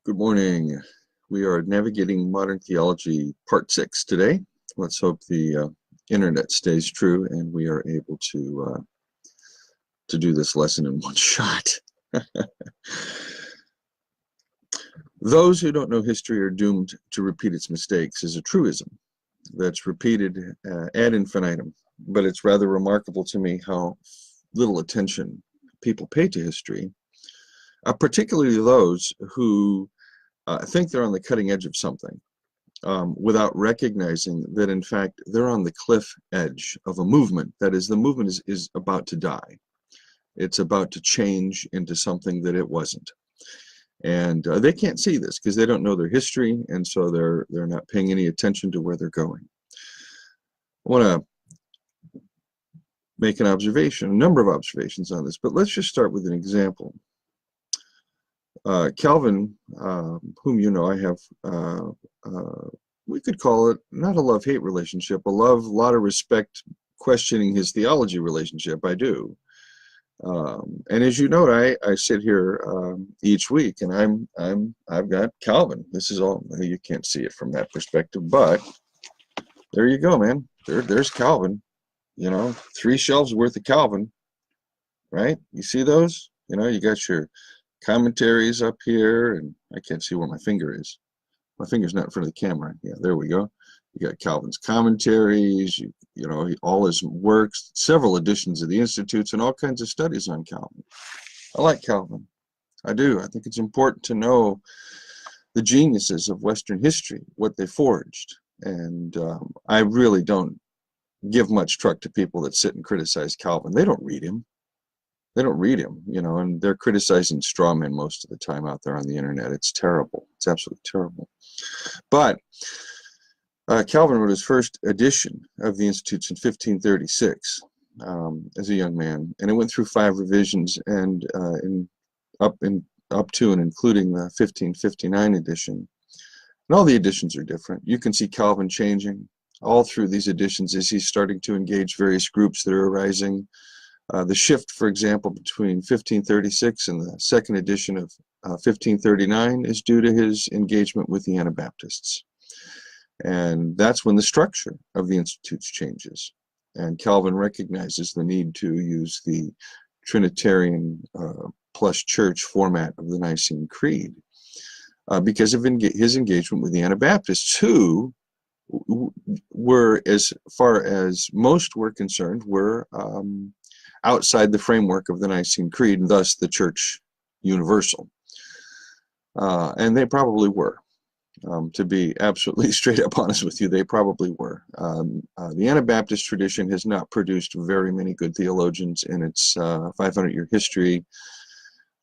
Good morning. We are navigating Modern Theology Part 6 today. Let's hope the internet stays true and we are able to do this lesson in one shot. Those who don't know history are doomed to repeat its mistakes is a truism that's repeated ad infinitum, but it's rather remarkable to me how little attention people pay to history, particularly those who think they're on the cutting edge of something without recognizing that, in fact, they're on the cliff edge of a movement. That is, the movement is about to die. It's about to change into something that it wasn't. And they can't see this because they don't know their history, and so they're not paying any attention to where they're going. I want to make an observation, a number of observations on this, but let's just start with an example. Calvin, whom you know, I have, we could call it not a love-hate relationship, a lot of respect, questioning his theology relationship. I do. And as you note, I sit here each week, and I've got Calvin. This is all, you can't see it from that perspective, but there you go, man. There's Calvin. You know, 3 shelves worth of Calvin, right? You see those? You know, you got your commentaries up here, and I can't see where my finger is. My finger's not in front of the camera. Yeah, there we go. You got Calvin's commentaries, you know, all his works, several editions of the Institutes, and all kinds of studies on Calvin. I like Calvin. I do. I think it's important to know the geniuses of Western history, what they forged. And I really don't give much truck to people that sit and criticize Calvin. They don't read him. They don't read him, you know, and they're criticizing straw men most of the time out there on the internet. It's terrible. It's absolutely terrible. But Calvin wrote his first edition of the Institutes in 1536 as a young man, and it went through 5 revisions, and up to and including the 1559 edition. And all the editions are different. You can see Calvin changing all through these editions as he's starting to engage various groups that are arising. The shift, for example, between 1536 and the second edition of 1539 is due to his engagement with the Anabaptists. And that's when the structure of the Institutes changes. And Calvin recognizes the need to use the Trinitarian plus church format of the Nicene Creed because of his engagement with the Anabaptists, who were, as far as most were concerned, were outside the framework of the Nicene Creed, and thus the church universal. And they probably were. To be absolutely straight up honest with you, they probably were. The Anabaptist tradition has not produced very many good theologians in its 500-year history.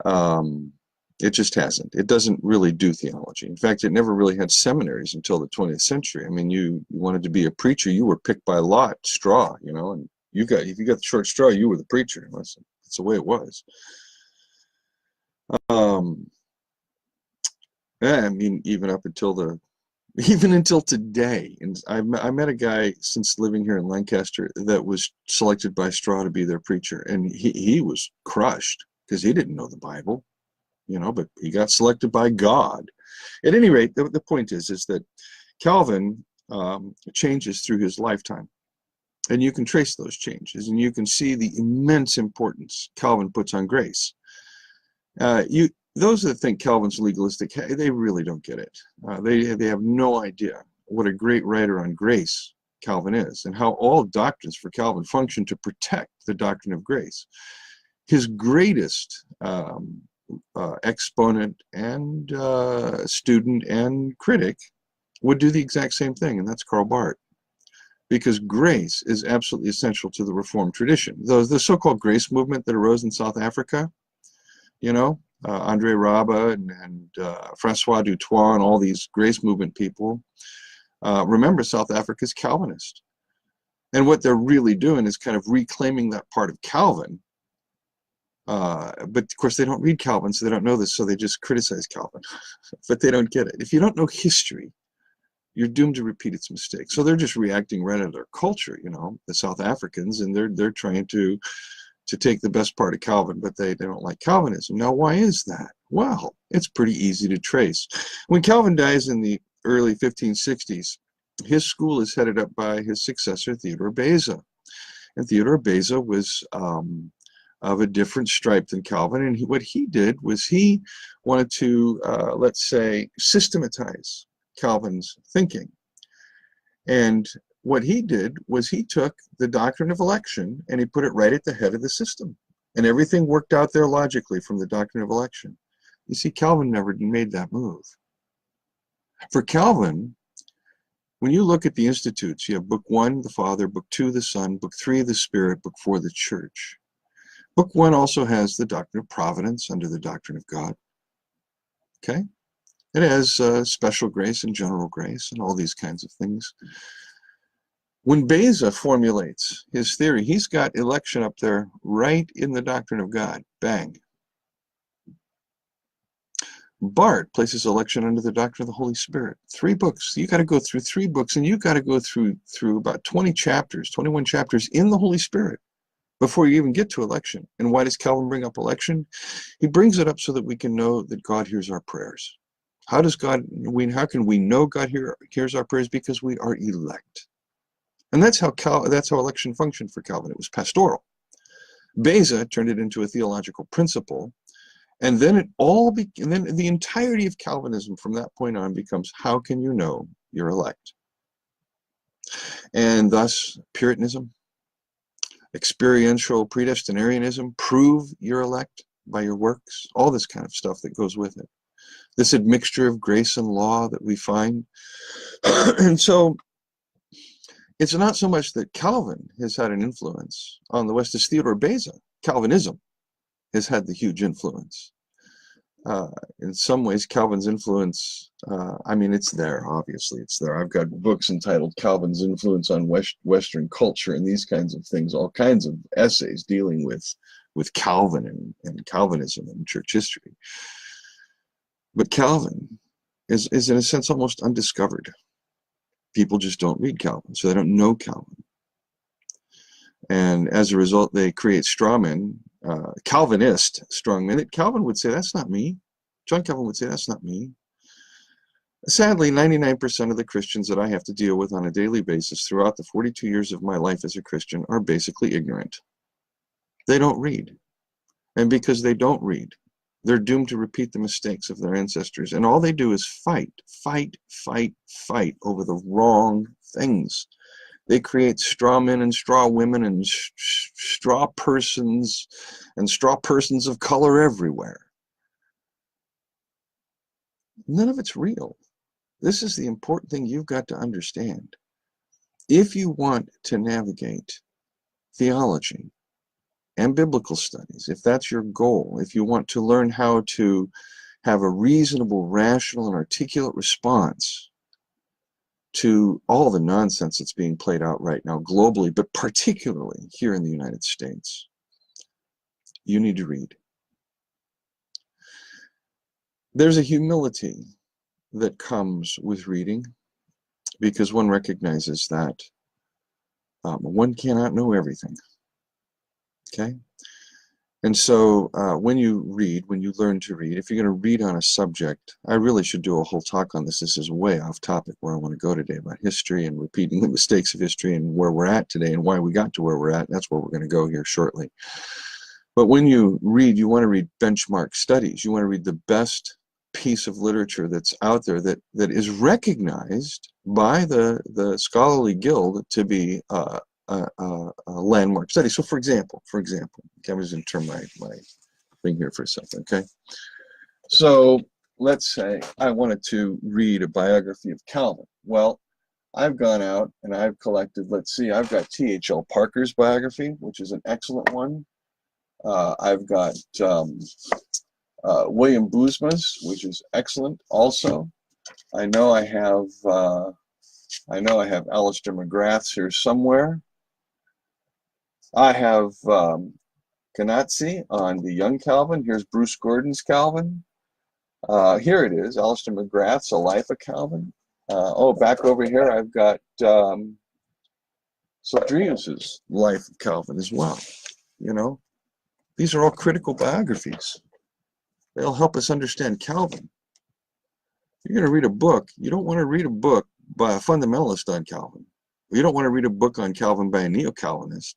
It just hasn't. It doesn't really do theology. In fact, it never really had seminaries until the 20th century. I mean, you wanted to be a preacher, you were picked by lot, straw, you know, and if you got the short straw, you were the preacher. That's the way it was. I mean, even until today, and I met a guy since living here in Lancaster that was selected by straw to be their preacher, and he was crushed because he didn't know the Bible, you know, but he got selected by God. At any rate, the point is that Calvin changes through his lifetime. And you can trace those changes, and you can see the immense importance Calvin puts on grace. Those that think Calvin's legalistic, they really don't get it. They have no idea what a great writer on grace Calvin is, and how all doctrines for Calvin function to protect the doctrine of grace. His greatest exponent and student and critic would do the exact same thing, and that's Karl Barth. Because grace is absolutely essential to the Reformed tradition. The so-called grace movement that arose in South Africa, you know, Andre Rabba and Francois du Toit and all these grace movement people, remember, South Africa's Calvinist. And what they're really doing is kind of reclaiming that part of Calvin. But of course, they don't read Calvin, so they don't know this, so they just criticize Calvin. But they don't get it. If you don't know history, you're doomed to repeat its mistakes. So they're just reacting right out of their culture, you know, the South Africans, and they're trying to to take the best part of Calvin, but they don't like Calvinism. Now, why is that? Well, it's pretty easy to trace. When Calvin dies in the early 1560s, his school is headed up by his successor, Theodore Beza. And Theodore Beza was of a different stripe than Calvin, and what he did was he wanted to, let's say, systematize Calvin's thinking. And what he did was he took the doctrine of election and he put it right at the head of the system. And everything worked out there logically from the doctrine of election. You see, Calvin never made that move. For Calvin, when you look at the institutes, you have Book 1, the Father, Book 2, the Son, Book 3, the Spirit, Book 4, the Church. Book 1 also has the doctrine of providence under the doctrine of God. Okay? It has special grace and general grace and all these kinds of things. When Beza formulates his theory, he's got election up there right in the doctrine of God. Bang. Barth places election under the doctrine of the Holy Spirit. 3 books. You got to go through 3 books, and you got to go through about 20 chapters, 21 chapters in the Holy Spirit before you even get to election. And why does Calvin bring up election? He brings it up so that we can know that God hears our prayers. How can we know God hears our prayers? Because we are elect. And that's how election functioned for Calvin. It was pastoral. Beza turned it into a theological principle, and then the entirety of Calvinism from that point on becomes, how can you know you're elect? And thus Puritanism, experiential predestinarianism, prove you're elect by your works, all this kind of stuff that goes with it. This admixture of grace and law that we find. And so it's not so much that Calvin has had an influence on the West as Theodore Beza. Calvinism has had the huge influence. In some ways, Calvin's influence, I mean, it's there, obviously, it's there. I've got books entitled Calvin's Influence on Western Culture and these kinds of things, all kinds of essays dealing with Calvin and Calvinism and church history. But Calvin is in a sense almost undiscovered. People just don't read Calvin, so they don't know Calvin. And as a result, they create straw men, Calvinist strong men, that Calvin would say, that's not me. John Calvin would say, that's not me. Sadly, 99% of the Christians that I have to deal with on a daily basis throughout the 42 years of my life as a Christian are basically ignorant. They don't read. And because they don't read, they're doomed to repeat the mistakes of their ancestors. And all they do is fight over the wrong things. They create straw men and straw women and straw persons of color everywhere. None of it's real. This is the important thing you've got to understand. If you want to navigate theology and biblical studies, if that's your goal, if you want to learn how to have a reasonable, rational, and articulate response to all the nonsense that's being played out right now globally, but particularly here in the United States, you need to read. There's a humility that comes with reading because one recognizes that one cannot know everything. Okay? And so when you learn to read, if you're going to read on a subject, I really should do a whole talk on this. This is way off topic where I want to go today about history and repeating the mistakes of history and where we're at today and why we got to where we're at. And that's where we're going to go here shortly. But when you read, you want to read benchmark studies. You want to read the best piece of literature that's out there that is recognized by the scholarly guild to be a landmark study. So for example, okay, I'm just going to turn my thing here for a second, okay? So let's say I wanted to read a biography of Calvin. Well, I've gone out and I've collected, let's see, I've got T.H.L. Parker's biography, which is an excellent one. I've got William Boosma's, which is excellent also. I know I have Alistair McGrath's here somewhere. I have Canazzi on the Young Calvin. Here's Bruce Gordon's Calvin. Here it is, Alistair McGrath's A Life of Calvin. Back over here I've got Sildrius's Life of Calvin as well, you know. These are all critical biographies. They'll help us understand Calvin. You're going to read a book. You don't want to read a book by a fundamentalist on Calvin. You don't want to read a book on Calvin by a neo-Calvinist.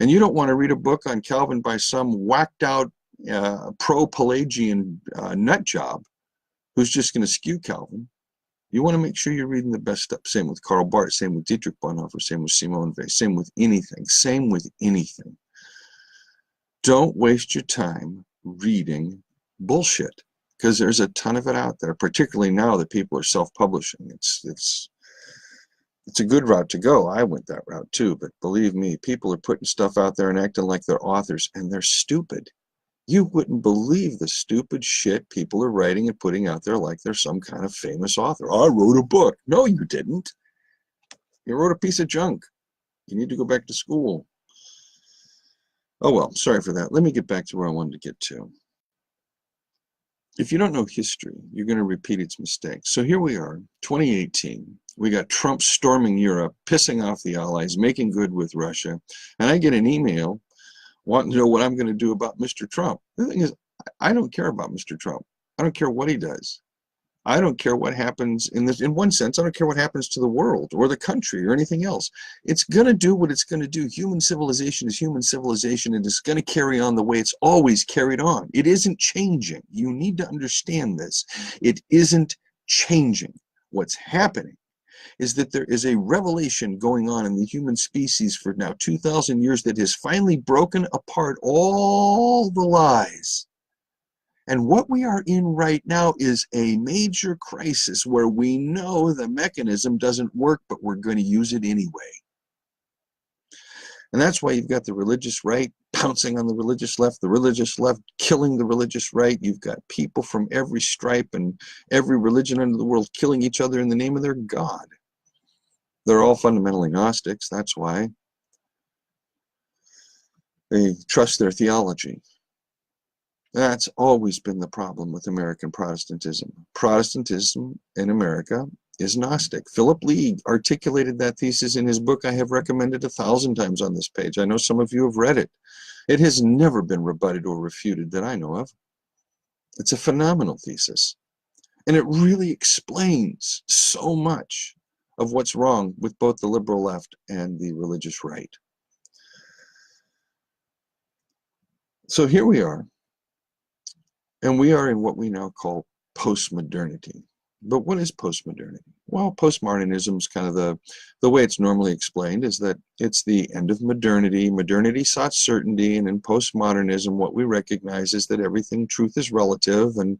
And you don't want to read a book on Calvin by some whacked out pro-Pelagian nut job who's just going to skew Calvin. You want to make sure you're reading the best stuff. Same with Karl Barth, same with Dietrich Bonhoeffer, same with Simone Weil, same with anything, same with anything. Don't waste your time reading bullshit, because there's a ton of it out there, particularly now that people are self-publishing. It's a good route to go. I went that route too, but believe me, people are putting stuff out there and acting like they're authors, and they're stupid. You wouldn't believe the stupid shit people are writing and putting out there like they're some kind of famous author. I wrote a book. No, you didn't. You wrote a piece of junk. You need to go back to school. Oh well, sorry for that. Let me get back to where I wanted to get to. If you don't know history, you're going to repeat its mistakes. So here we are, 2018. We got Trump storming Europe, pissing off the Allies, making good with Russia. And I get an email wanting to know what I'm going to do about Mr. Trump. The thing is, I don't care about Mr. Trump. I don't care what he does. I don't care what happens in this. In one sense, I don't care what happens to the world or the country or anything else. It's going to do what it's going to do. Human civilization is human civilization, and it's going to carry on the way it's always carried on. It isn't changing. You need to understand this. It isn't changing. What's happening is that there is a revelation going on in the human species for now 2,000 years that has finally broken apart all the lies. And what we are in right now is a major crisis where we know the mechanism doesn't work, but we're going to use it anyway. And that's why you've got the religious right pouncing on the religious left killing the religious right. You've got people from every stripe and every religion under the world killing each other in the name of their God. They're all fundamentally Gnostics. That's why they trust their theology. That's always been the problem with American Protestantism. Protestantism in America is Gnostic. Philip Lee articulated that thesis in his book I have recommended 1,000 times on this page. I know some of you have read it. It has never been rebutted or refuted that I know of. It's a phenomenal thesis. And it really explains so much of what's wrong with both the liberal left and the religious right. So here we are. And we are in what we now call postmodernity. But what is postmodernity? Well, postmodernism is kind of the way it's normally explained is that it's the end of modernity. Modernity sought certainty, and in postmodernism, what we recognize is that truth is relative, and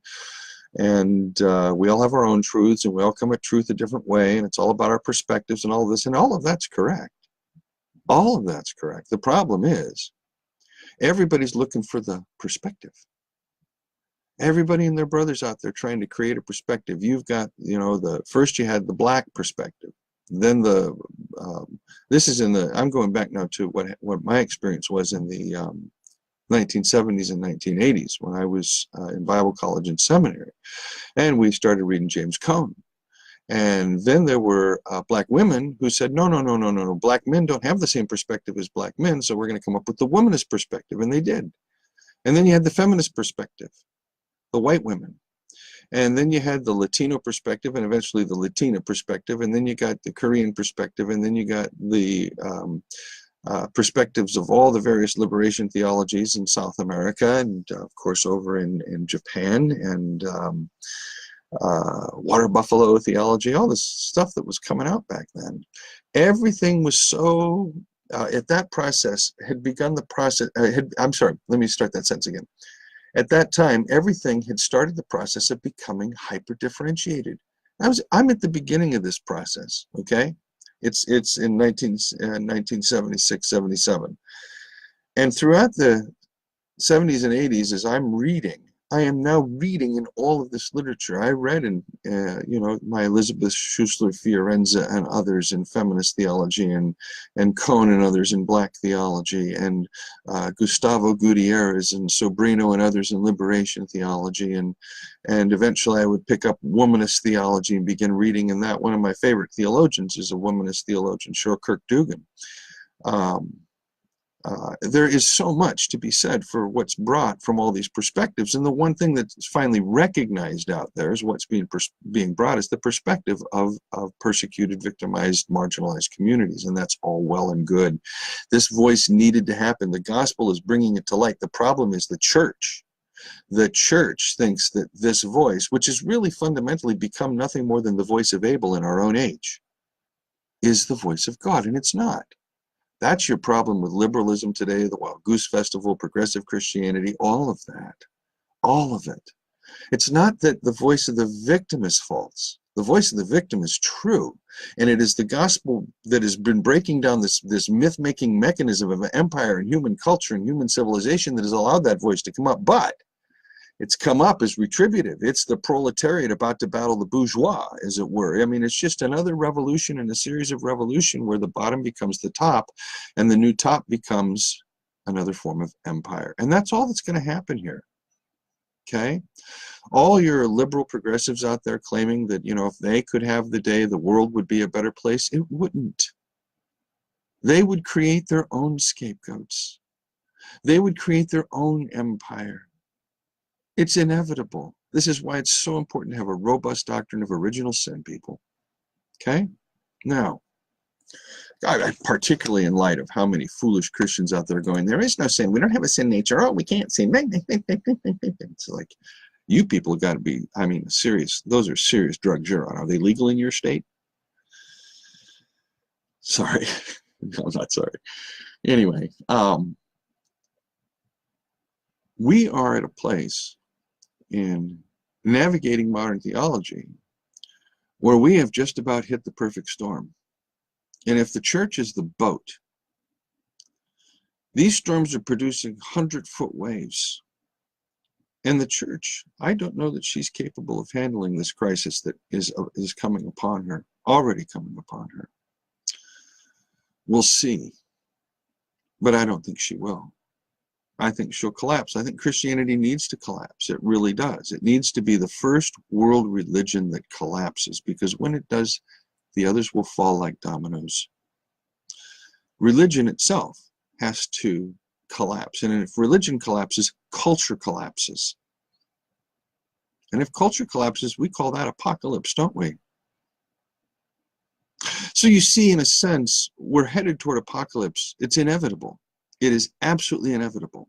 we all have our own truths, and we all come at truth a different way, and it's all about our perspectives and all of this, and all of that's correct. All of that's correct. The problem is everybody's looking for the perspective. Everybody and their brothers out there trying to create a perspective. You've got, first you had the black perspective. Then this is I'm going back now to what my experience was in the 1970s and 1980s when I was in Bible college and seminary. And we started reading James Cone. And then there were black women who said, no, black men don't have the same perspective as black men, so we're going to come up with the womanist perspective. And they did. And then you had the feminist perspective. The white women. And then you had the Latino perspective and eventually the Latina perspective. And then you got the Korean perspective. And then you got the perspectives of all the various liberation theologies in South America and, of course, over in Japan and water buffalo theology, all this stuff that was coming out back then. Everything was so, at that process, had begun the process, I'm sorry, let me start that sentence again. At that time, everything had started the process of becoming hyper-differentiated. I'm at the beginning of this process, okay? It's in 1976, 77. And throughout the 70s and 80s, as I'm reading, I am now reading in all of this literature. I read in, my Elizabeth Schussler Fiorenza and others in feminist theology, and Cone and others in black theology, and Gustavo Gutierrez and Sobrino and others in liberation theology, and eventually I would pick up womanist theology and begin reading in that. One of my favorite theologians is a womanist theologian, Shore Kirk Dugan. there is so much to be said for what's brought from all these perspectives. And the one thing that's finally recognized out there is what's being brought is the perspective of persecuted, victimized, marginalized communities. And that's all well and good. This voice needed to happen. The gospel is bringing it to light. The problem is the church. The church thinks that this voice, which has really fundamentally become nothing more than the voice of Abel in our own age, is the voice of God, and it's not. That's your problem with liberalism today, the Wild Goose Festival, progressive Christianity, all of that, all of it. It's not that the voice of the victim is false. The voice of the victim is true, and it is the gospel that has been breaking down this myth-making mechanism of empire and human culture and human civilization that has allowed that voice to come up. But it's come up as retributive. It's the proletariat about to battle the bourgeois, as it were. I mean, it's just another revolution in a series of revolution where the bottom becomes the top and the new top becomes another form of empire. And that's all that's going to happen here. Okay? All your liberal progressives out there claiming that, you know, if they could have the day, the world would be a better place. It wouldn't. They would create their own scapegoats. They would create their own empire. It's inevitable. This is why it's so important to have a robust doctrine of original sin, people. Okay? Now, particularly in light of how many foolish Christians out there are going, there is no sin. We don't have a sin nature. Oh, we can't sin. It's like, you people have got to be, I mean, serious. Those are serious drugs you're on. Are they legal in your state? Sorry. No, I'm not sorry. Anyway, we are at a place in navigating modern theology where we have just about hit the perfect storm. And if the church is the boat, these storms are producing 100-foot waves. And the church, I don't know that she's capable of handling this crisis that is coming upon her, already coming upon her. We'll see. But I don't think she will. I think she'll collapse. I think Christianity needs to collapse. It really does. It needs to be the first world religion that collapses, because when it does, the others will fall like dominoes. Religion itself has to collapse. And if religion collapses, culture collapses. And if culture collapses, we call that apocalypse, don't we? So you see, in a sense, we're headed toward apocalypse. It's inevitable. It is absolutely inevitable.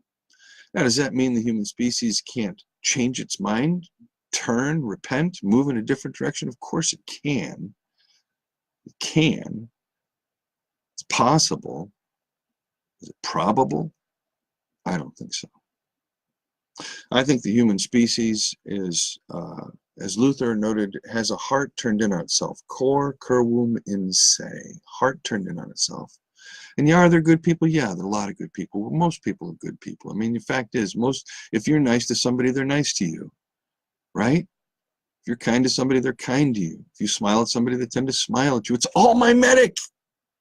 Now, does that mean the human species can't change its mind, turn, repent, move in a different direction? Of course it can. It can. It's possible. Is it probable? I don't think so. I think the human species is, as Luther noted, has a heart turned in on itself. Cor curvum in se. Heart turned in on itself. And yeah, are there good people? Yeah, there are a lot of good people. Well, most people are good people. I mean, the fact is, if you're nice to somebody, they're nice to you, right? If you're kind to somebody, they're kind to you. If you smile at somebody, they tend to smile at you. It's all mimetic.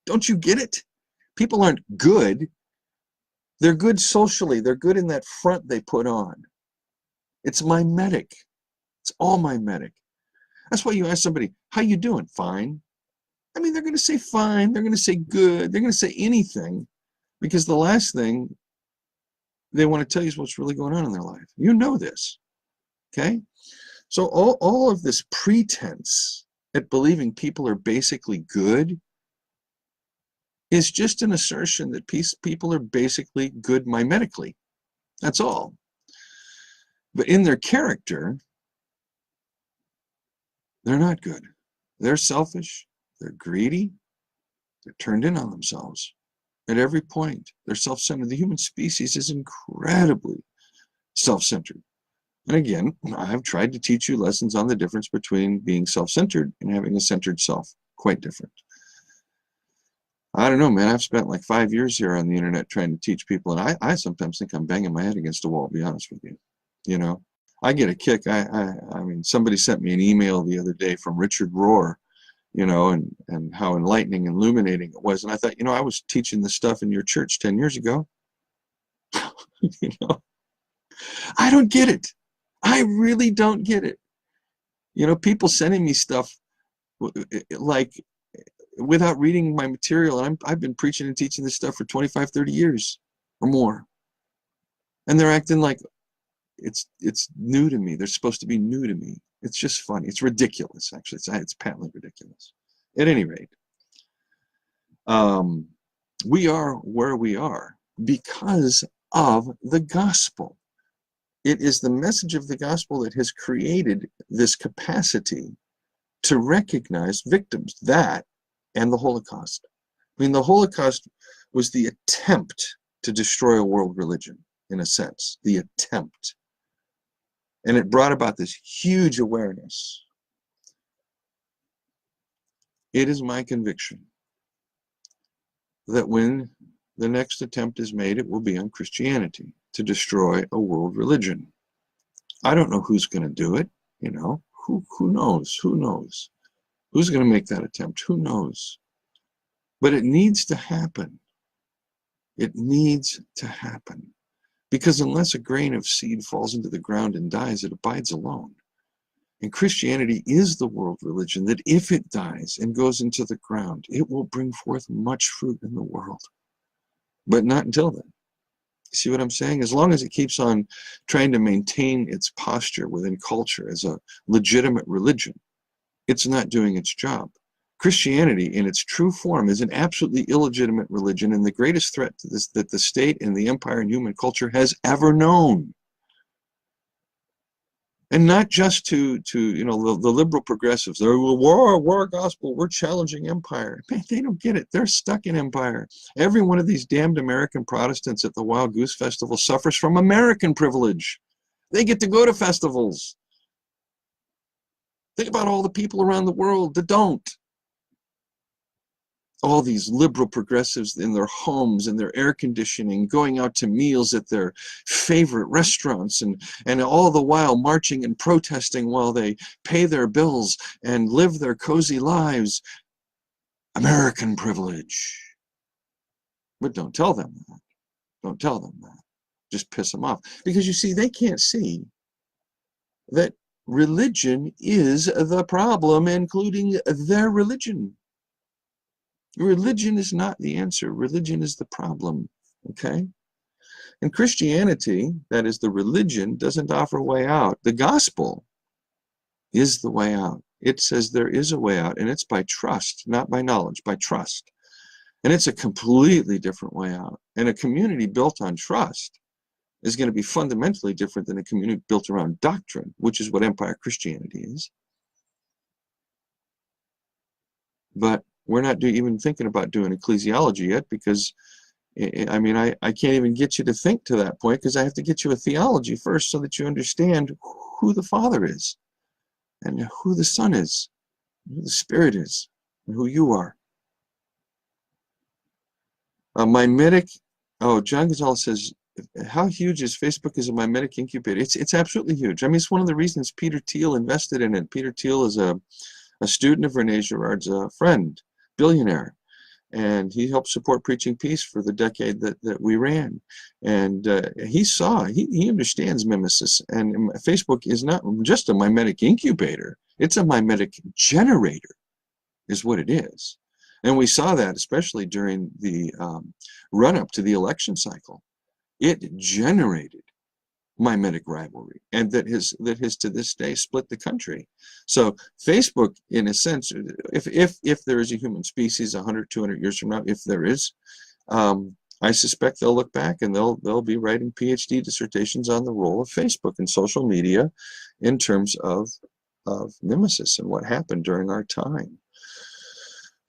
Don't you get it? People aren't good. They're good socially. They're good in that front they put on. It's mimetic. It's all mimetic. That's why you ask somebody, how you doing? Fine. I mean, they're going to say fine. They're going to say good. They're going to say anything, because the last thing they want to tell you is what's really going on in their life. You know this, okay? So all of this pretense at believing people are basically good is just an assertion that people are basically good mimetically. That's all. But in their character, they're not good. They're selfish. They're greedy. They're turned in on themselves at every point. They're self-centered. The human species is incredibly self-centered. And again, I've tried to teach you lessons on the difference between being self-centered and having a centered self. Quite different. I don't know, man. I've spent like 5 years here on the internet trying to teach people, and I sometimes think I'm banging my head against a wall, to be honest with you. You know, I get a kick. I mean, somebody sent me an email the other day from Richard Rohr, you know, and how enlightening and illuminating it was. And I thought, you know, I was teaching this stuff in your church 10 years ago. You know, I don't get it. I really don't get it. You know, people sending me stuff like without reading my material. And I've been preaching and teaching this stuff for 25, 30 years. or more. And they're acting like it's new to me. They're supposed to be new to me. It's just funny. It's ridiculous, actually. It's patently ridiculous. At any rate, we are where we are because of the gospel. It is the message of the gospel that has created this capacity to recognize victims, that and the Holocaust. I mean, the Holocaust was the attempt to destroy a world religion, in a sense, the attempt. And it brought about this huge awareness. It is my conviction that when the next attempt is made, it will be on Christianity to destroy a world religion. I don't know who's going to do it, you know. Who knows? Who knows? Who's going to make that attempt? Who knows? But it needs to happen. It needs to happen. Because unless a grain of seed falls into the ground and dies, it abides alone. And Christianity is the world religion that if it dies and goes into the ground, it will bring forth much fruit in the world. But not until then. See what I'm saying? As long as it keeps on trying to maintain its posture within culture as a legitimate religion, it's not doing its job. Christianity in its true form is an absolutely illegitimate religion and the greatest threat to this that the state and the empire and human culture has ever known. And not just to you know, the liberal progressives. They're, well, we're a gospel, we're challenging empire. Man, they don't get it. They're stuck in empire. Every one of these damned American Protestants at the Wild Goose Festival suffers from American privilege. They get to go to festivals. Think about all the people around the world that don't. All these liberal progressives in their homes and their air conditioning, going out to meals at their favorite restaurants, and all the while marching and protesting while they pay their bills and live their cozy lives. American privilege. But don't tell them that. Don't tell them that. Just piss them off. Because you see, they can't see that religion is the problem, including their religion. Religion is not the answer. Religion is the problem, okay? And Christianity, that is the religion, doesn't offer a way out. The gospel is the way out. It says there is a way out, and it's by trust, not by knowledge, by trust. And it's a completely different way out. And a community built on trust is going to be fundamentally different than a community built around doctrine, which is what Empire Christianity is. But we're not even thinking about doing ecclesiology yet because, I mean, I can't even get you to think to that point because I have to get you a theology first so that you understand who the Father is and who the Son is, who the Spirit is, and who you are. Mimetic, John Gonzalez says, how huge is Facebook as a mimetic incubator? It's absolutely huge. I mean, it's one of the reasons Peter Thiel invested in it. Peter Thiel is a student of René Girard's, a friend, billionaire, and he helped support Preaching Peace for the decade that we ran. And he understands mimesis, and Facebook is not just a mimetic incubator, it's a mimetic generator is what it is. And we saw that especially during the run-up to the election cycle. It generated mimetic rivalry, and that has to this day split the country. So Facebook, in a sense, if there is a human species 100, 200 years from now, if there is, I suspect they'll look back and they'll be writing PhD dissertations on the role of Facebook and social media in terms of mimesis and what happened during our time.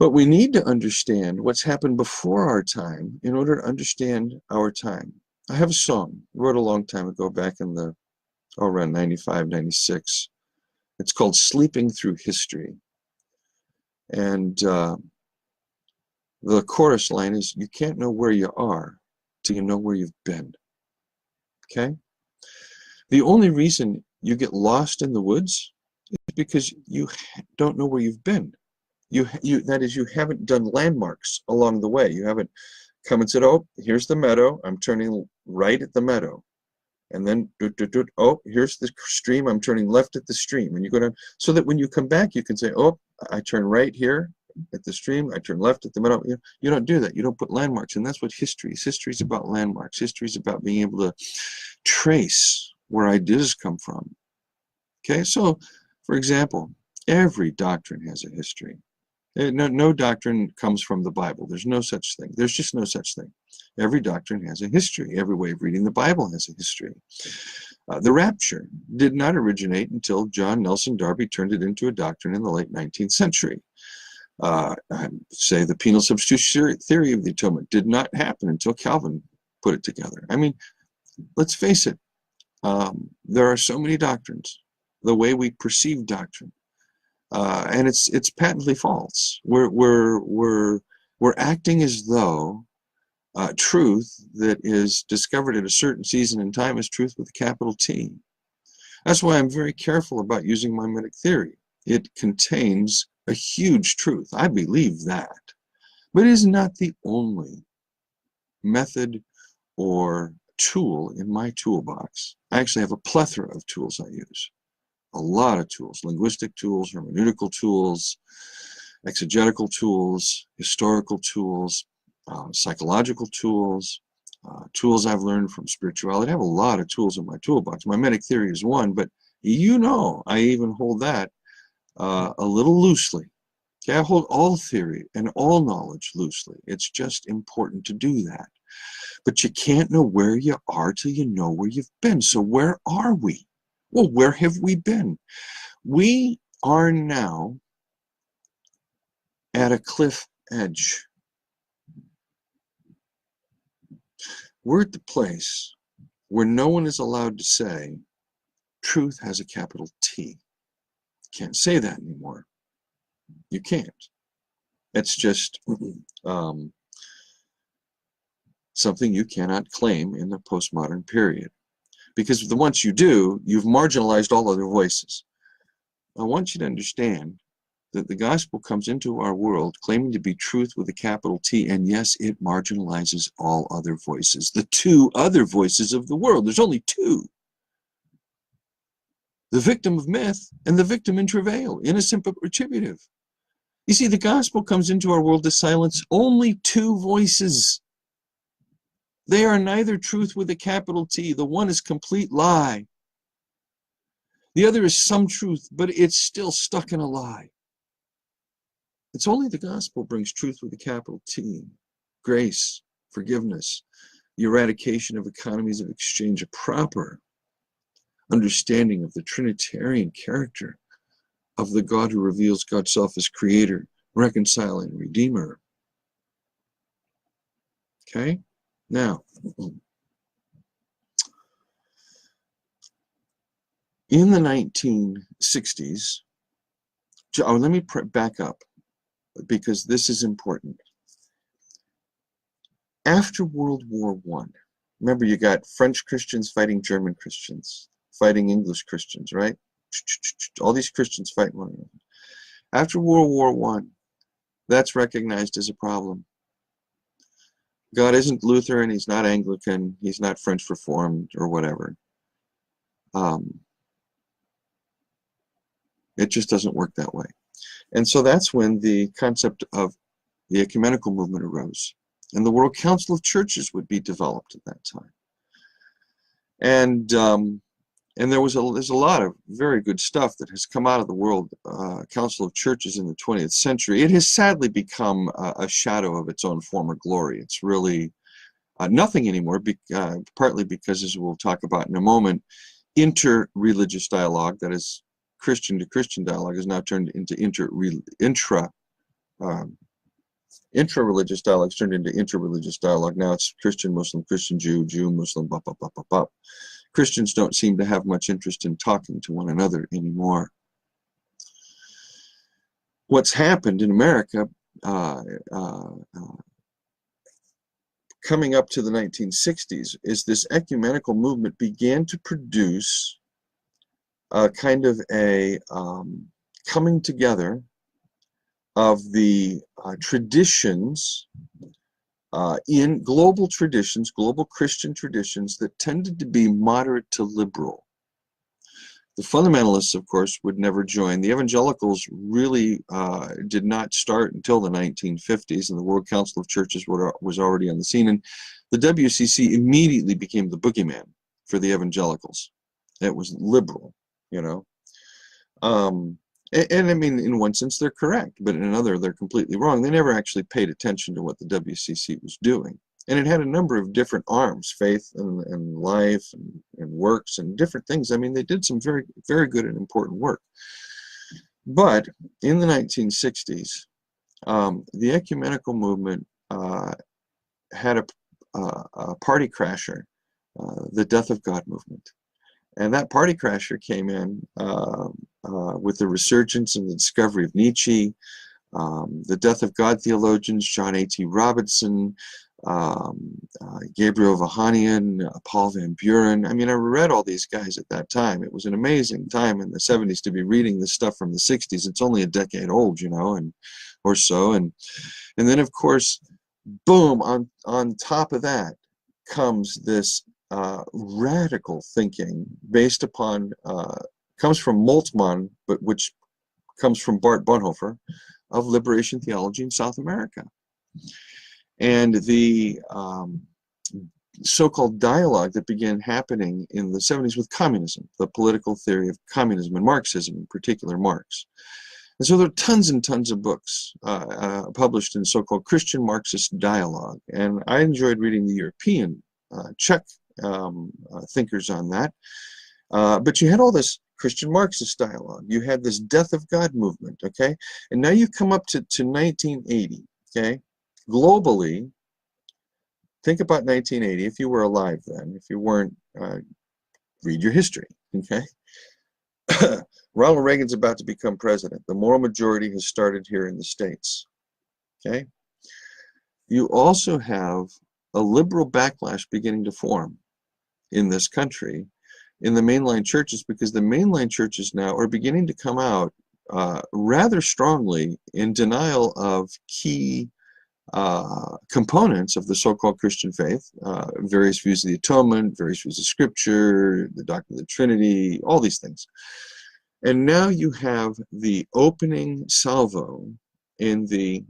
But we need to understand what's happened before our time in order to understand our time. I have a song, wrote a long time ago, back in around 95, 96. It's called Sleeping Through History. And the chorus line is, you can't know where you are till you know where you've been. Okay? The only reason you get lost in the woods is because you don't know where you've been. That is, you haven't done landmarks along the way. You haven't come and said, oh, here's the meadow, I'm turning right at the meadow. And then, oh, here's the stream, I'm turning left at the stream. And you go down, so that when you come back, you can say, oh, I turn right here, at the stream, I turn left at the middle. You don't do that. You don't put landmarks. And that's what history is. History is about landmarks. History is about being able to trace where ideas come from. Okay, so for example, every doctrine has a history. No doctrine comes from the Bible. There's no such thing. There's just no such thing. Every doctrine has a history. Every way of reading the Bible has a history. The rapture did not originate until John Nelson Darby turned it into a doctrine in the late 19th century. Say the penal substitution theory of the atonement did not happen until Calvin put it together. I mean, let's face it. There are so many doctrines. The way we perceive doctrine. And it's patently false. We're acting as though truth that is discovered at a certain season in time is truth with a capital T. That's why I'm very careful about using mimetic theory. It contains a huge truth. I believe that, but it is not the only method or tool in my toolbox. I actually have a plethora of tools I use. A lot of tools, linguistic tools, hermeneutical tools, exegetical tools, historical tools, psychological tools, tools I've learned from spirituality. I have a lot of tools in my toolbox. Mimetic theory is one, but I even hold that a little loosely. Okay, I hold all theory and all knowledge loosely. It's just important to do that. But you can't know where you are till you know where you've been. So where are we? Well, where have we been? We are now at a cliff edge. We're at the place where no one is allowed to say truth has a capital T. Can't say that anymore. You can't. It's just something you cannot claim in the postmodern period. Because once you do, you've marginalized all other voices. I want you to understand that the gospel comes into our world claiming to be truth with a capital T, and yes, it marginalizes all other voices. The two other voices of the world. There's only two. The victim of myth and the victim in travail, innocent but retributive. You see, the gospel comes into our world to silence only two voices. They are neither truth with a capital T. The one is complete lie. The other is some truth, but it's still stuck in a lie. It's only the gospel brings truth with a capital T. Grace, forgiveness, the eradication of economies of exchange, a proper understanding of the Trinitarian character of the God who reveals God's self as creator, reconciling, redeemer. Okay? Now, in the 1960s, let me back up because this is important. After World War I, remember you got French Christians fighting German Christians, fighting English Christians, right? All these Christians fighting one another. After World War I, that's recognized as a problem. God isn't Lutheran, he's not Anglican, he's not French Reformed or whatever. It just doesn't work that way. And so that's when the concept of the ecumenical movement arose. And the World Council of Churches would be developed at that time. And there's a lot of very good stuff that has come out of the World Council of Churches in the 20th century. It has sadly become a shadow of its own former glory. It's really nothing anymore, partly because, as we'll talk about in a moment, inter-religious dialogue, that is Christian to Christian dialogue, is now turned into intra-religious dialogue turned into inter-religious dialogue. Now it's Christian, Muslim, Christian, Jew, Jew, Muslim, blah, blah, blah, blah, blah. Christians don't seem to have much interest in talking to one another anymore. What's happened in America coming up to the 1960s is this ecumenical movement began to produce a kind of a coming together of the traditions in global traditions, global Christian traditions that tended to be moderate to liberal. The fundamentalists, of course, would never join. The evangelicals really did not start until the 1950s, and the World Council of Churches was already on the scene. And the WCC immediately became the boogeyman for the evangelicals. It was liberal, you know. And I mean, in one sense, they're correct, but in another, they're completely wrong. They never actually paid attention to what the WCC was doing. And it had a number of different arms, faith and life and works and different things. I mean, they did some very, very good and important work. But in the 1960s, the ecumenical movement had a party crasher, the Death of God movement. And that party crasher came in with the resurgence and the discovery of Nietzsche, the Death of God theologians, John A.T. Robinson, Gabriel Vahanian, Paul Van Buren. I mean, I read all these guys at that time. It was an amazing time in the 70s to be reading this stuff from the 60s. It's only a decade old, you know, or so. And then, of course, boom, on top of that comes this radical thinking based upon, comes from Moltmann, but which comes from Bart Bonhoeffer, of liberation theology in South America. And the so-called dialogue that began happening in the 70s with communism, the political theory of communism and Marxism, in particular Marx. And so there are tons and tons of books published in so-called Christian Marxist dialogue. And I enjoyed reading the European Czech thinkers on that. But you had all this Christian Marxist dialogue. You had this Death of God movement, okay? And now you come up to 1980, okay? Globally, think about 1980, if you were alive then. If you weren't, read your history, okay? Ronald Reagan's about to become president. The moral majority has started here in the States, okay? You also have a liberal backlash beginning to form in this country in the mainline churches, because the mainline churches now are beginning to come out rather strongly in denial of key components of the so-called Christian faith, various views of the atonement, various views of Scripture, the doctrine of the Trinity, all these things. And now you have the opening salvo in the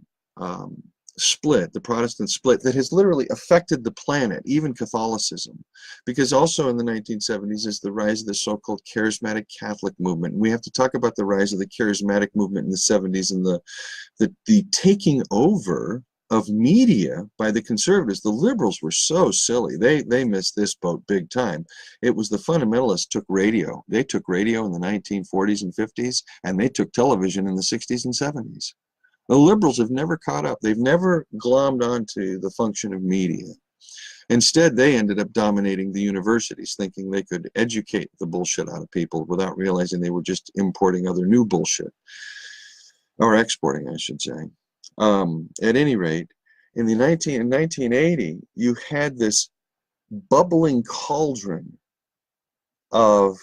split, the Protestant split, that has literally affected the planet, even Catholicism. Because also in the 1970s is the rise of the so-called charismatic Catholic movement. And we have to talk about the rise of the charismatic movement in the 70s and the taking over of media by the conservatives. The liberals were so silly. They missed this boat big time. It was the fundamentalists took radio. They took radio in the 1940s and 50s, and they took television in the 60s and 70s. The liberals have never caught up. They've never glommed onto the function of media. Instead, they ended up dominating the universities, thinking they could educate the bullshit out of people without realizing they were just importing other new bullshit. Or exporting, I should say. At any rate, in 1980, you had this bubbling cauldron of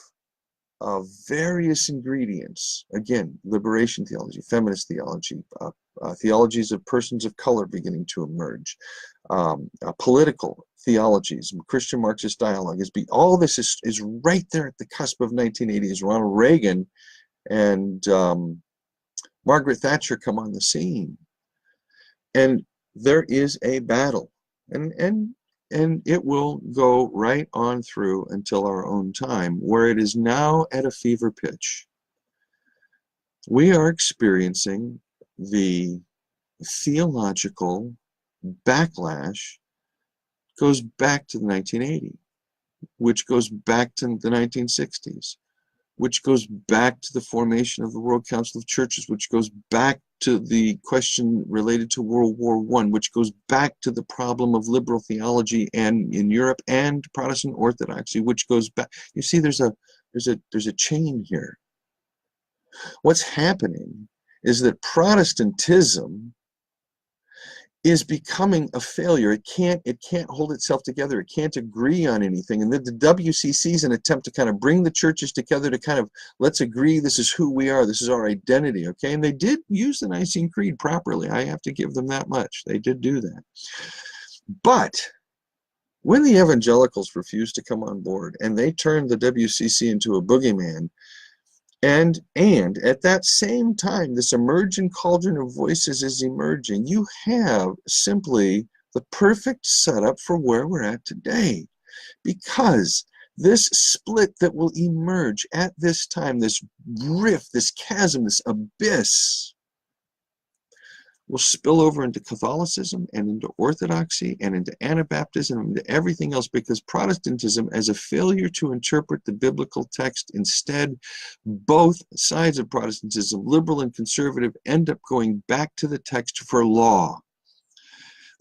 various ingredients. Again, liberation theology, feminist theology, theologies of persons of color beginning to emerge, political theologies, Christian Marxist dialogue. All this is right there at the cusp of 1980 as Ronald Reagan and Margaret Thatcher come on the scene. And there is a battle. And it will go right on through until our own time, where it is now at a fever pitch. We are experiencing the theological backlash goes back to the 1980s, which goes back to the 1960s, which goes back to the formation of the World Council of Churches, which goes back to the question related to World War I, which goes back to the problem of liberal theology and in Europe and Protestant Orthodoxy, which goes back. You see, there's a chain here. What's happening is that Protestantism is becoming a failure. It can't hold itself together. It can't agree on anything. And the WCC is an attempt to kind of bring the churches together to kind of, let's agree, this is who we are, this is our identity, okay? And they did use the Nicene Creed properly. I have to give them that much. They did do that. But when the evangelicals refused to come on board and they turned the WCC into a boogeyman, And at that same time, this emerging cauldron of voices is emerging. You have simply the perfect setup for where we're at today. Because this split that will emerge at this time, this rift, this chasm, this abyss, will spill over into Catholicism and into Orthodoxy and into Anabaptism and into everything else, because Protestantism, as a failure to interpret the biblical text, instead, both sides of Protestantism, liberal and conservative, end up going back to the text for law.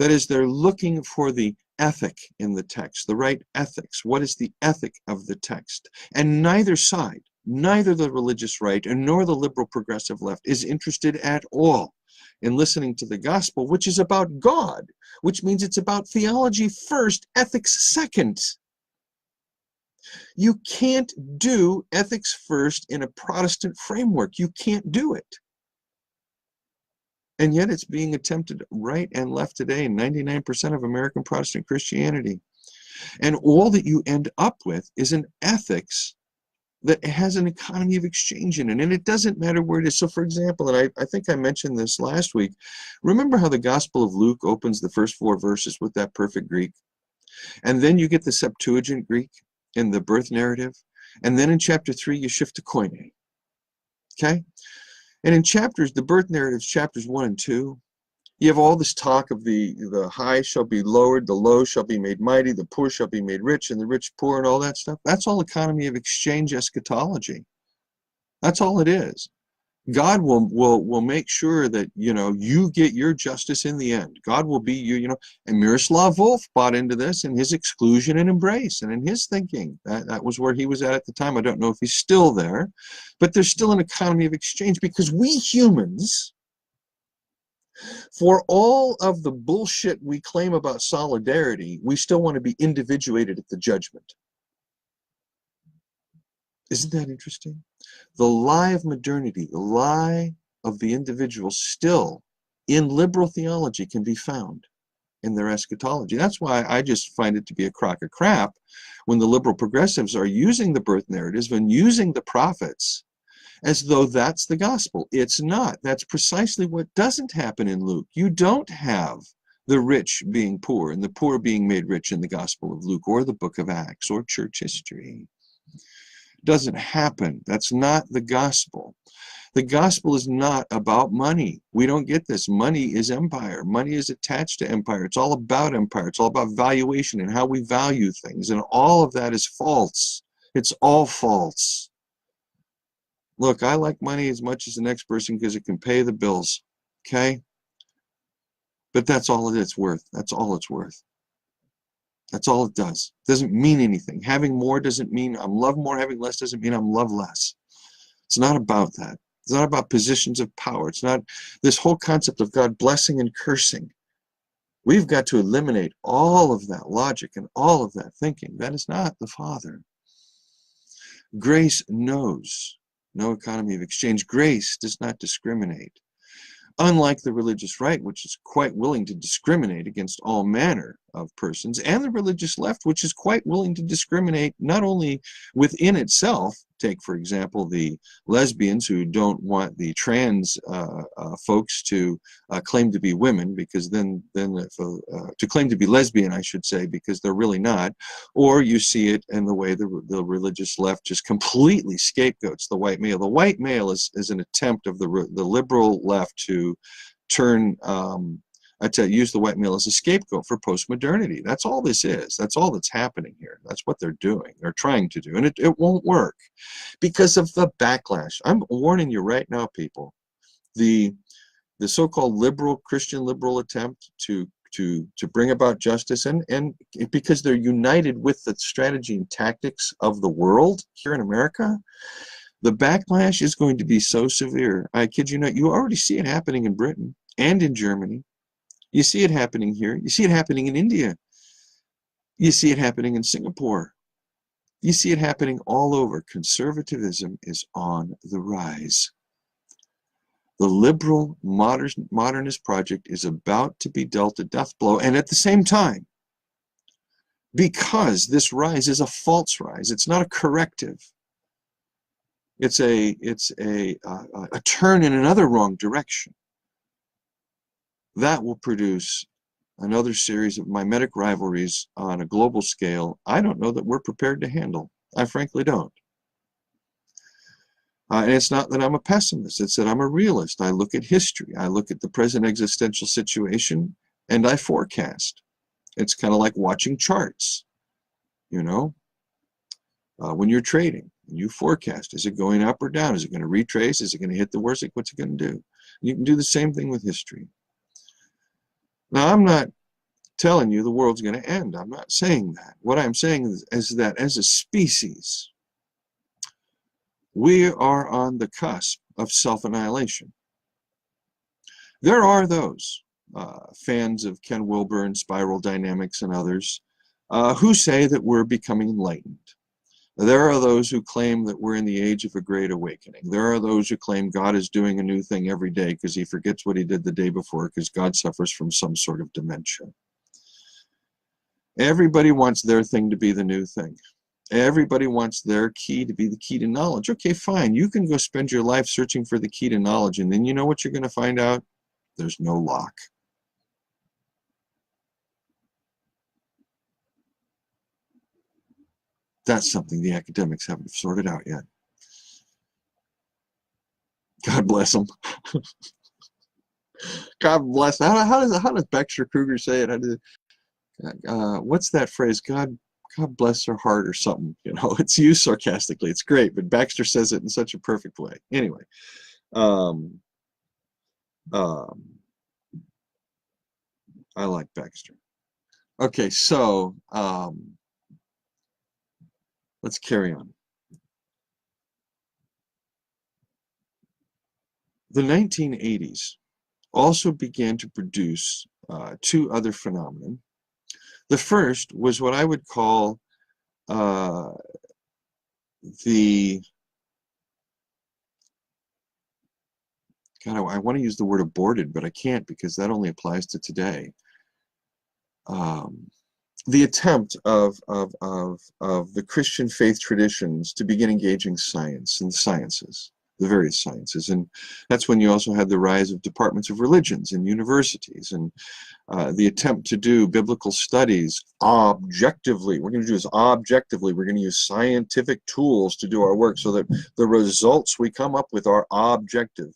That is, they're looking for the ethic in the text, the right ethics. What is the ethic of the text? And neither side, neither the religious right nor the liberal progressive left, is interested at all in listening to the gospel, which is about God, which means it's about theology first, ethics second. You can't do ethics first in a Protestant framework. You can't do it. And yet it's being attempted right and left today in 99% of American Protestant Christianity. And all that you end up with is an ethics that has an economy of exchange in it. And it doesn't matter where it is. So for example, and I think I mentioned this last week, remember how the Gospel of Luke opens the first 4 verses with that perfect Greek? And then you get the Septuagint Greek in the birth narrative. And then in chapter 3, you shift to Koine. Okay? And in the birth narratives, chapters 1 and 2, you have all this talk of the high shall be lowered, the low shall be made mighty, the poor shall be made rich, and the rich poor, and all that stuff. That's all economy of exchange eschatology. That's all it is. God will make sure that, you get your justice in the end. God will be you, and Miroslav Volf bought into this in his Exclusion and Embrace and in his thinking. That was where he was at the time. I don't know if he's still there, but there's still an economy of exchange, because we humans, for all of the bullshit we claim about solidarity, we still want to be individuated at the judgment. Isn't that interesting? The lie of modernity, the lie of the individual, still in liberal theology can be found in their eschatology. That's why I just find it to be a crock of crap when the liberal progressives are using the birth narratives and using the prophets as though that's the gospel. It's not. That's precisely what doesn't happen in Luke. You don't have the rich being poor and the poor being made rich in the Gospel of Luke or the book of Acts or church history. It doesn't happen. That's not the gospel. The gospel is not about money. We don't get this. Money is empire. Money is attached to empire. It's all about empire. It's all about valuation and how we value things. And all of that is false. It's all false. Look, I like money as much as the next person because it can pay the bills, okay? But that's all it's worth. That's all it's worth. That's all it does. It doesn't mean anything. Having more doesn't mean I'm loved more. Having less doesn't mean I'm loved less. It's not about that. It's not about positions of power. It's not this whole concept of God blessing and cursing. We've got to eliminate all of that logic and all of that thinking. That is not the Father. Grace knows no economy of exchange. Grace does not discriminate. Unlike the religious right, which is quite willing to discriminate against all manner of persons, and the religious left, which is quite willing to discriminate not only within itself. Take, for example, the lesbians who don't want the trans folks to claim to be women, because then to claim to be lesbian, I should say, because they're really not. Or you see it in the way the religious left just completely scapegoats the white male. The white male is an attempt of the liberal left to turn to use the white male as a scapegoat for postmodernity. That's all this is. That's all that's happening here. That's what they're doing. They're trying to do. And it won't work because of the backlash. I'm warning you right now, people. The so-called Christian liberal attempt to bring about justice, and because they're united with the strategy and tactics of the world here in America, the backlash is going to be so severe. I kid you not. You already see it happening in Britain and in Germany. You see it happening here. You see it happening in India. You see it happening in Singapore. You see it happening all over. Conservatism is on the rise. The liberal modernist project is about to be dealt a death blow. And at the same time, because this rise is a false rise, it's not a corrective. It's a turn in another wrong direction. That will produce another series of mimetic rivalries on a global scale I don't know that we're prepared to handle. I frankly don't. And it's not that I'm a pessimist, it's that I'm a realist. I look at history, I look at the present existential situation, and I forecast. It's kind of like watching charts, you know? When you're trading, you forecast. Is it going up or down? Is it going to retrace? Is it going to hit the worst? What's it going to do? You can do the same thing with history. Now, I'm not telling you the world's going to end. I'm not saying that. What I'm saying is that as a species, we are on the cusp of self-annihilation. There are those fans of Ken Wilber and spiral dynamics and others who say that we're becoming enlightened. There are those who claim that we're in the age of a great awakening. There are those who claim God is doing a new thing every day because he forgets what he did the day before because God suffers from some sort of dementia. Everybody wants their thing to be the new thing. Everybody wants their key to be the key to knowledge. Okay, fine. You can go spend your life searching for the key to knowledge, and then you know what you're going to find out? There's no lock. That's something the academics haven't sorted out yet. God bless them. God bless. How does Baxter Kruger say it? What's that phrase? God bless her heart or something. You know, it's used sarcastically. It's great, but Baxter says it in such a perfect way. Anyway, I like Baxter. Okay, so let's carry on. The 1980s also began to produce two other phenomena. The first was what I would call I want to use the word aborted, but I can't because that only applies to today. The attempt of the Christian faith traditions to begin engaging science and the sciences, the various sciences. And that's when you also had the rise of departments of religions in universities and the attempt to do biblical studies objectively. We're going to do this objectively. We're going to use scientific tools to do our work so that the results we come up with are objective.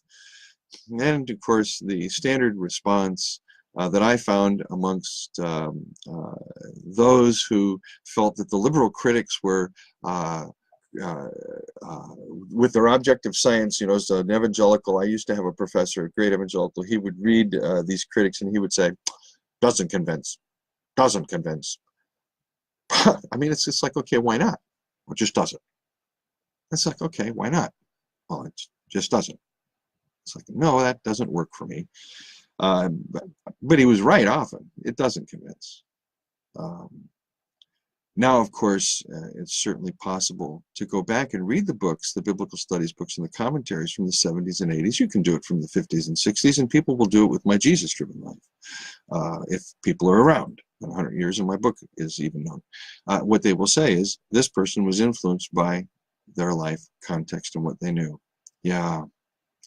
And of course, the standard response that I found amongst those who felt that the liberal critics were with their objective science, you know, as an evangelical, I used to have a professor, a great evangelical, he would read these critics and he would say, doesn't convince, doesn't convince. I mean, it's just like, okay, why not? Well, it just doesn't. It's like, okay, why not? Well, it just doesn't. It's like, no, that doesn't work for me. But he was right often. It doesn't convince. Now, of course, it's certainly possible to go back and read the books, the biblical studies books and the commentaries from the 70s and 80s. You can do it from the 50s and 60s, and people will do it with My Jesus-Driven Life. If people are around, 100 years and my book is even known. What they will say is, this person was influenced by their life context and what they knew. Yeah,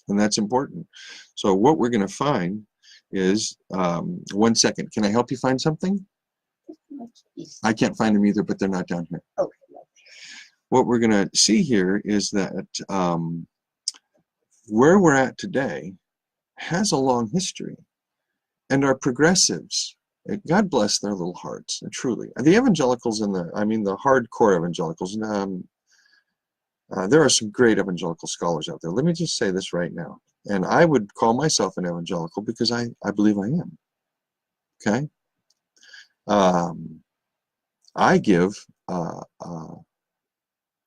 and that's important. So what we're going to find is, 1 second, can I help you find something? I can't find them either, but they're not down here. Okay. What we're going to see here is that where we're at today has a long history, and our progressives, God bless their little hearts, truly. The evangelicals and the hardcore evangelicals, there are some great evangelical scholars out there. Let me just say this right now, and I would call myself an evangelical because I believe I am. Okay? I give a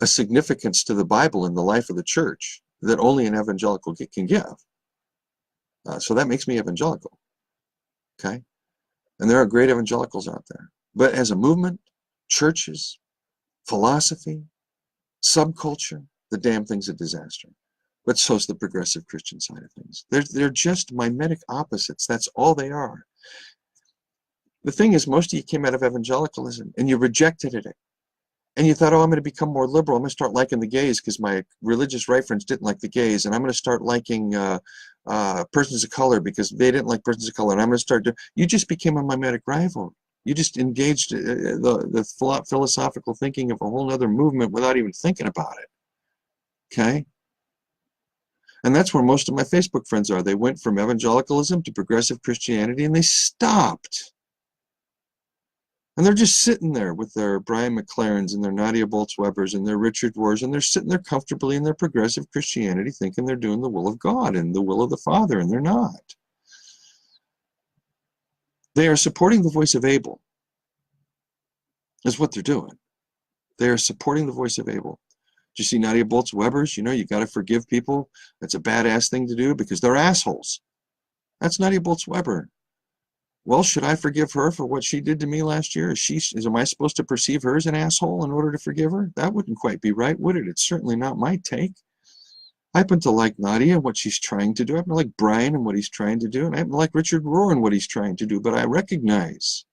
significance to the Bible in the life of the church that only an evangelical can give. So that makes me evangelical. Okay? And there are great evangelicals out there. But as a movement, churches, philosophy, subculture, the damn thing's a disaster. But so's the progressive Christian side of things. They're just mimetic opposites. That's all they are. The thing is, most of you came out of evangelicalism and you rejected it. And you thought, oh, I'm going to become more liberal. I'm going to start liking the gays because my religious right friends didn't like the gays. And I'm going to start liking persons of color because they didn't like persons of color. And I'm going to start you just became a mimetic rival. You just engaged the philosophical thinking of a whole other movement without even thinking about it. Okay? And that's where most of my Facebook friends are. They went from evangelicalism to progressive Christianity, and they stopped. And they're just sitting there with their Brian McLarens and their Nadia Bolz-Webers and their Richard Rohrs, and they're sitting there comfortably in their progressive Christianity thinking they're doing the will of God and the will of the Father, and they're not. They are supporting the voice of Abel, is what they're doing. They are supporting the voice of Abel. Do you see Nadia Bolz-Webers? You know, you got to forgive people. That's a badass thing to do because they're assholes. That's Nadia Bolz-Weber. Well, should I forgive her for what she did to me last year? Am I supposed to perceive her as an asshole in order to forgive her? That wouldn't quite be right, would it? It's certainly not my take. I happen to like Nadia and what she's trying to do. I happen to like Brian and what he's trying to do. And I happen to like Richard Rohr and what he's trying to do. But I recognize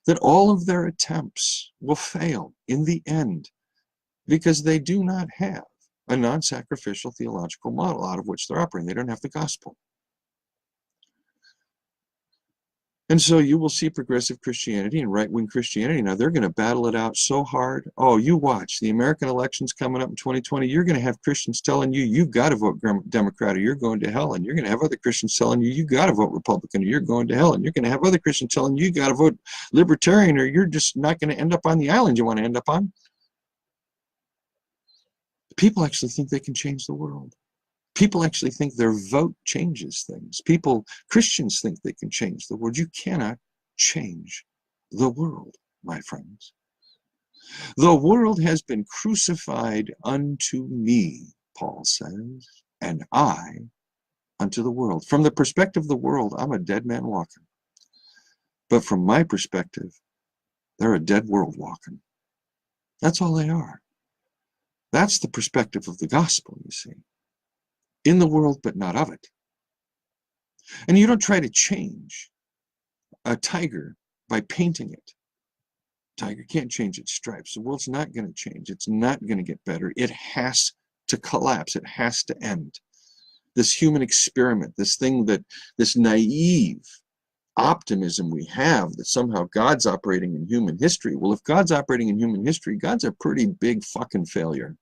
that all of their attempts will fail in the end because they do not have a non-sacrificial theological model out of which they're operating. They don't have the gospel. And so you will see progressive Christianity and right-wing Christianity. Now, they're going to battle it out so hard. Oh, you watch. The American elections coming up in 2020, you're going to have Christians telling you, you've got to vote Democrat or you're going to hell. And you're going to have other Christians telling you, you've got to vote Republican or you're going to hell. And you're going to have other Christians telling you, you've got to vote Libertarian or you're just not going to end up on the island you want to end up on. People actually think they can change the world. People actually think their vote changes things. Christians think they can change the world. You cannot change the world, my friends. The world has been crucified unto me, Paul says, and I unto the world. From the perspective of the world, I'm a dead man walking. But from my perspective, they're a dead world walking. That's all they are. That's the perspective of the gospel, you see. In the world, but not of it. And you don't try to change a tiger by painting it. Tiger can't change its stripes. The world's not going to change. It's not going to get better. It has to collapse. It has to end. This human experiment, this naive optimism we have that somehow God's operating in human history. Well, if God's operating in human history, God's a pretty big fucking failure.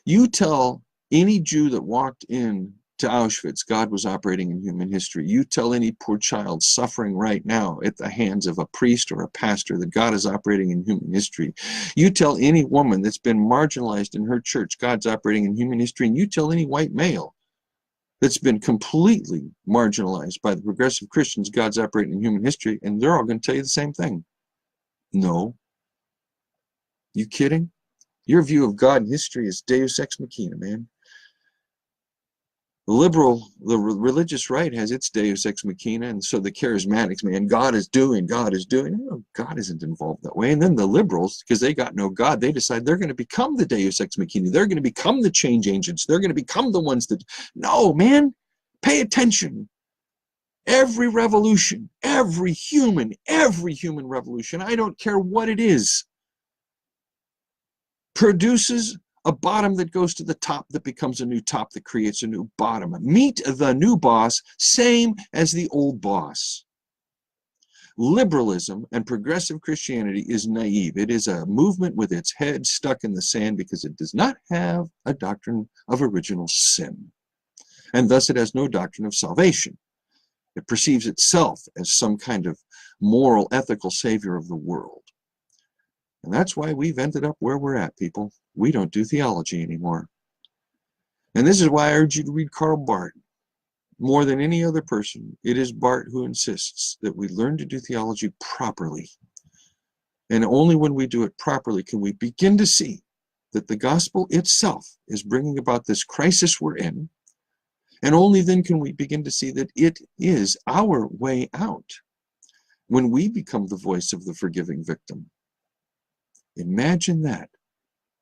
You tell any Jew that walked in to Auschwitz, God was operating in human history. You tell any poor child suffering right now at the hands of a priest or a pastor that God is operating in human history. You tell any woman that's been marginalized in her church, God's operating in human history. And you tell any white male that's been completely marginalized by the progressive Christians, God's operating in human history, and they're all going to tell you the same thing. No. You kidding? Your view of God and history is Deus Ex Machina, man. The religious right has its Deus Ex Machina, and so the charismatics, man, God is doing. No, God isn't involved that way. And then the liberals, because they got no God, they decide they're going to become the Deus Ex Machina. They're going to become the change agents. They're going to become the ones that, no, man, pay attention. Every revolution, every human revolution, I don't care what it is, produces a bottom that goes to the top that becomes a new top that creates a new bottom. Meet the new boss, same as the old boss. Liberalism and progressive Christianity is naive. It is a movement with its head stuck in the sand because it does not have a doctrine of original sin. And thus it has no doctrine of salvation. It perceives itself as some kind of moral, ethical savior of the world. And that's why we've ended up where we're at, people. We don't do theology anymore. And this is why I urge you to read Karl Barth. More than any other person, it is Barth who insists that we learn to do theology properly. And only when we do it properly can we begin to see that the gospel itself is bringing about this crisis we're in. And only then can we begin to see that it is our way out when we become the voice of the forgiving victim. Imagine that.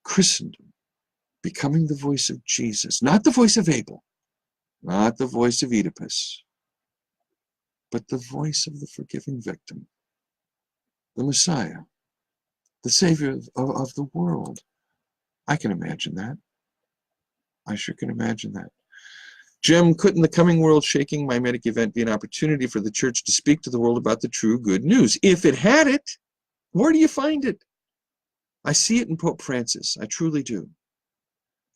Christendom becoming the voice of Jesus, not the voice of Abel, not the voice of Oedipus, but the voice of the forgiving victim, the Messiah, the Savior of the world. I can imagine that. I sure can imagine that. Jim, couldn't the coming world shaking mimetic event be an opportunity for the church to speak to the world about the true good news? If it had it, where do you find it? I see it in Pope Francis. I truly do.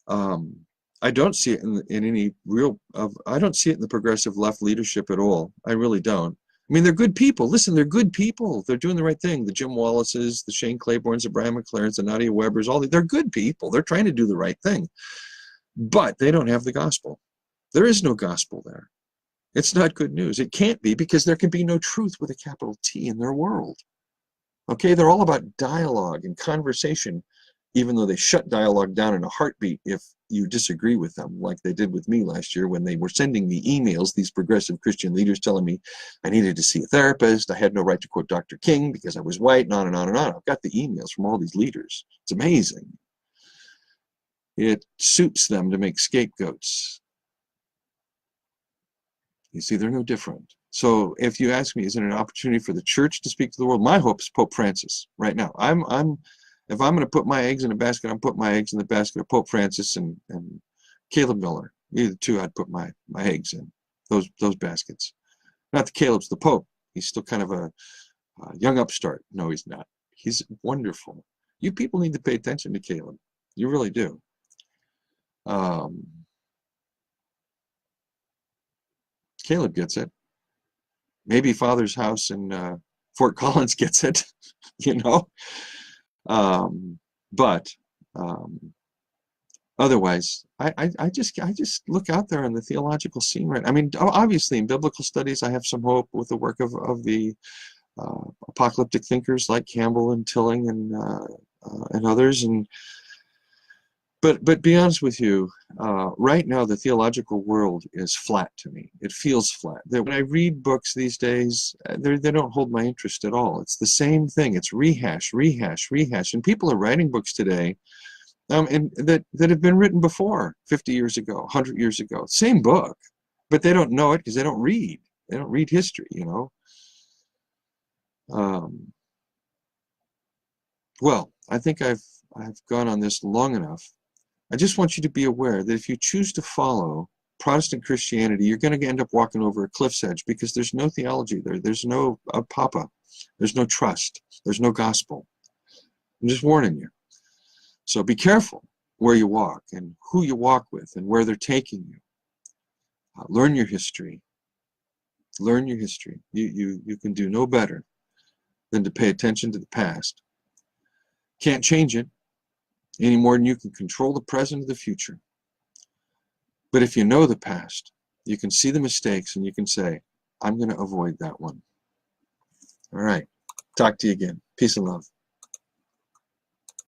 I don't see it in any real, I don't see it in the progressive left leadership at all. I really don't. I mean, they're good people. Listen, they're good people. They're doing the right thing. The Jim Wallaces, the Shane Claibornes, the Brian McLarens, the Nadia Webbers, they're good people. They're trying to do the right thing. But they don't have the gospel. There is no gospel there. It's not good news. It can't be, because there can be no truth with a capital T in their world. Okay, they're all about dialogue and conversation, even though they shut dialogue down in a heartbeat if you disagree with them, like they did with me last year when they were sending me emails, these progressive Christian leaders telling me I needed to see a therapist, I had no right to quote Dr. King because I was white, and on and on and on. I've got the emails from all these leaders. It's amazing. It suits them to make scapegoats. You see, they're no different. So if you ask me, is it an opportunity for the church to speak to the world? My hope is Pope Francis right now. If I'm going to put my eggs in a basket, I'm putting my eggs in the basket of Pope Francis and Caleb Miller. Either two, I'd put my eggs in those baskets. Not the Caleb's the Pope. He's still kind of a young upstart. No, he's not. He's wonderful. You people need to pay attention to Caleb. You really do. Caleb gets it. Maybe Father's house in Fort Collins gets it, you know. But otherwise, I just look out there on the theological scene, right? I mean, obviously in biblical studies, I have some hope with the work of the apocalyptic thinkers like Campbell and Tilling and others, But be honest with you, right now the theological world is flat to me. It feels flat. When I read books these days, they don't hold my interest at all. It's the same thing. It's rehash, rehash, rehash. And people are writing books today and that have been written before, 50 years ago, 100 years ago. Same book, but they don't know it because they don't read. They don't read history, you know. Well, I think I've gone on this long enough. I just want you to be aware that if you choose to follow Protestant Christianity, you're going to end up walking over a cliff's edge, because there's no theology there. There's no papa. There's no trust. There's no gospel. I'm just warning you. So be careful where you walk and who you walk with and where they're taking you. Learn your history. Learn your history. You can do no better than to pay attention to the past. Can't change it any more than you can control the present or the future. But if you know the past, you can see the mistakes and you can say, I'm going to avoid that one. All right. Talk to you again. Peace and love.